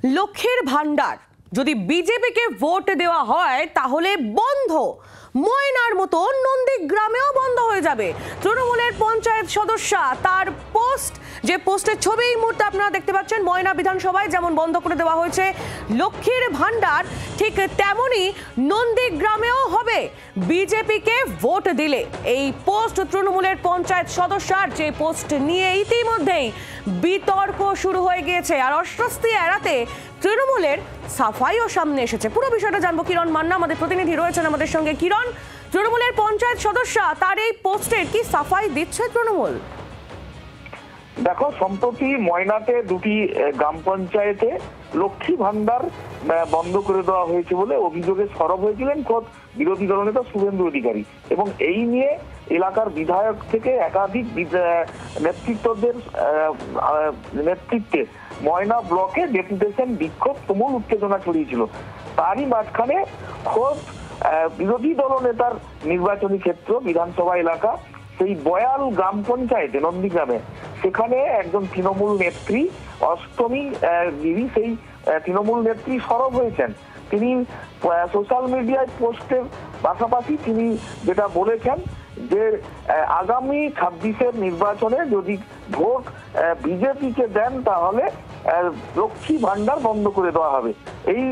লক্ষ্মীর ভান্ডার যদি বিজেপিকে ভোট দেওয়া হয় তাহলে বন্ধ। ময়নার মতো নন্দীগ্রামেও বন্ধ হয়ে যাবে। তৃণমূলের পঞ্চায়েত সদস্যা তার পোস্ট, যে পোস্টের ছবি এই মুহূর্তে আপনারা দেখতে পাচ্ছেন, ময়না বিধানসভায় যেমন বন্ধ করে দেওয়া হয়েছে লক্ষ্মীর ভান্ডার, ঠিক তেমনই নন্দীগ্রামেও হবে বিজেপিকে ভোট দিলে। এই পোস্ট তৃণমূলের পঞ্চায়েত সদস্যার, যে পোস্ট নিয়ে ইতিমধ্যেই বিতর্ক শুরু হয়ে গিয়েছে। আর অস্বস্তি এড়াতে তৃণমূলের সাফাইও সামনে এসেছে। পুরো বিষয়টা জানবো কিরণ মান্না, আমাদের প্রতিনিধি রয়েছেন আমাদের সঙ্গে। কিরণ, তৃণমূলের পঞ্চায়েত সদস্যা তার এই পোস্টের কি সাফাই দিচ্ছে তৃণমূল? দেখো, সম্প্রতি ময়নাতে দুটি গ্রাম পঞ্চায়েতে লক্ষ্মী ভান্ডার বন্ধ করে দেওয়া হয়েছে বলে অভিযোগে সরব হয়েছিলেন খোদ বিরোধী দলনেতা শুভেন্দু অধিকারী, এবং এই নিয়ে এলাকার বিধায়ক থেকে একাধিক নেতৃত্বদের নেতৃত্বে ময়না ব্লকে ডেপুটেশন, বিক্ষোভ, তুমুল উত্তেজনা ছড়িয়েছিল। তারই মাঝখানে খোদ বিরোধী দলনেতার নির্বাচনী ক্ষেত্র বিধানসভা এলাকা সেই বয়াল গ্রাম পঞ্চায়েতে নন্দীগ্রামে, সেখানে একজন তৃণমূল নেত্রী অষ্টমী গিরি, সেই তৃণমূল নেত্রী সরব হয়েছেন। তিনি সোশ্যাল মিডিয়ায় পোস্টের পাশাপাশি তিনি যেটা বলেছেন যে আগামী 26-এর নির্বাচনে যদি ভোট বিজেপিকে দেন তাহলে লক্ষ্মী ভান্ডার বন্ধ করে দেওয়া হবে। এই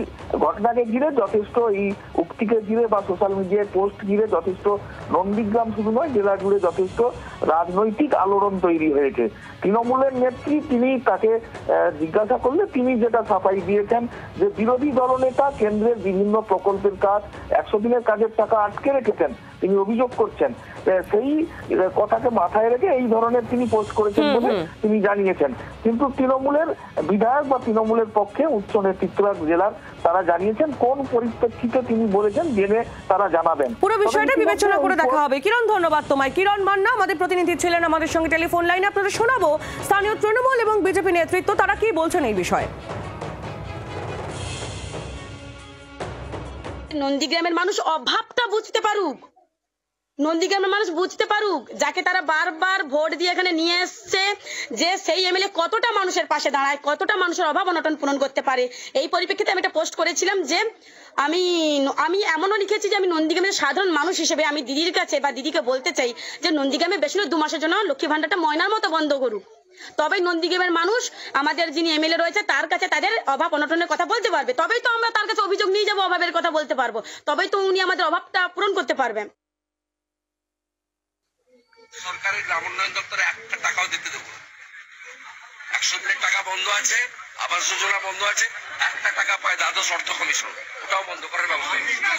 ঘটনাকে ঘিরে যথেষ্ট, এই উক্তিকে ঘিরে বা সোশ্যাল মিডিয়ায় পোস্ট ঘিরে যথেষ্ট নন্দীগ্রাম শুধু নয় জেলা জুড়ে যথেষ্ট রাজনৈতিক আলোড়ন তৈরি হয়েছে। তৃণমূলের নেত্রী, তিনি তাকে জিজ্ঞাসা করলে তিনি যেটা সাফাই দিয়েছেন যে বিরোধী দলনেতা কেন্দ্রের বিভিন্ন প্রকল্পের কাজ, 100 দিনের কাজের টাকা আটকে রেখেছেন, তিনি অভিযোগ করছেন। সেই কথাকে মাথায় রেখে এই ধরনের তিনি পোস্ট করেছেন বলে তিনি জানিয়েছেন। কিন্তু তৃণমূলের বিধায়ক বা তৃণমূলের পক্ষে উচ্চ নেতৃত্বরা জেলার তারা জানিয়েছেন কোন পরিপ্রেক্ষিতে তিনি বলেছেন জেনে তারা জানাবেন। পুরো বিষয়টা বিবেচনা করে দেখা হবে। কিরণ, ধন্যবাদ তোমায়। কিরণ মান্না আমাদের প্রতিনিধি ছিলেন আমাদের সঙ্গে টেলিফোন লাইনে। আপনাদের শোনাবো স্থানীয় তৃণমূল এবং বিজেপি নেতৃত্ব তারা কি বলছেন এই বিষয়ে। নন্দীগ্রামের মানুষ অভাবটা বুঝতে পারুক, নন্দীগ্রামের মানুষ বুঝতে পারুক, যাকে তারা বারবার ভোট দিয়ে এখানে নিয়ে এসছে, যে সেই এমএলএ কতটা মানুষের পাশে দাঁড়ায়, কতটা মানুষের অভাব অনটন পূরণ করতে পারে। এই পরিপ্রেক্ষিতে আমি একটা পোস্ট করেছিলাম যে আমি এমনও লিখেছি যে আমি নন্দীগ্রামের সাধারণ মানুষ হিসেবে আমি দিদির কাছে বা দিদিকে বলতে চাই যে নন্দীগ্রামে বেশি 2 মাসের জন্য লক্ষ্মী ভান্ডারটা ময়নার মতো বন্ধ করুক। তবেই নন্দীগ্রামের মানুষ আমাদের যিনি এমএলএ রয়েছে তার কাছে তাদের অভাব অনটনের কথা বলতে পারবে। তবেই তো আমরা তার কাছে অভিযোগ নিয়ে যাবো, অভাবের কথা বলতে পারবো, তবেই তো উনি আমাদের অভাবটা পূরণ করতে পারবেন। সরকারের গ্রাম উন্নয়ন দপ্তরে 1 টাকাও দিতে দেবো। 100 দিনের টাকা বন্ধ আছে, আবাস যোজনা বন্ধ আছে, 1 টাকা পায় দ্বাদশ অর্থ কমিশন, ওটাও বন্ধ করার ব্যবস্থা।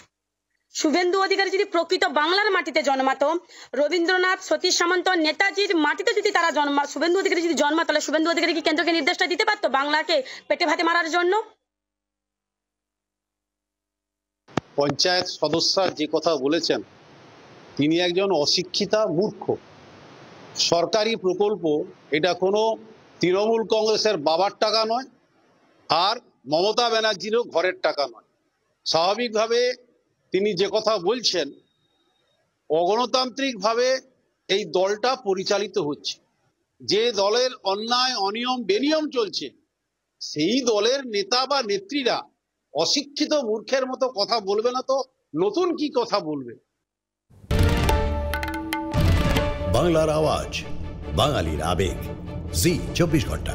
শুভেন্দু অধিকারী যদি প্রকৃত বাংলার মাটিতে জন্মাতো, রবীন্দ্রনাথ, সতীশ সামন্ত, নেতাজির মাটিতে যদি তারা শুভেন্দু অধিকারী যদি জন্মাতো, তাহলে শুভেন্দু অধিকারী কি কেন্দ্রকে নির্দেশটা দিতে পারতো বাংলাকে পেটে ভাতে মারার জন্য? পঞ্চায়েত সদস্য যে কথা বলেছেন, তিনি একজন অশিক্ষিতা মূর্খ। সরকারি প্রকল্প এটা কোনো তৃণমূল কংগ্রেসের বাবার টাকা নয়, আর মমতা ব্যানার্জিরও ঘরের টাকা নয়। স্বাভাবিকভাবে তিনি যে কথা বলছেন, অগণতান্ত্রিকভাবে এই দলটা পরিচালিত হচ্ছে। যে দলের অন্যায়, অনিয়ম, বেনিয়ম চলছে, সেই দলের নেতা বা নেত্রীরা অশিক্ষিত মূর্খের মতো কথা বলবে না তো নতুন কি কথা বলবে? বাংলার আওয়াজ, বাঙালির আবেগ, জি 24 ঘন্টা।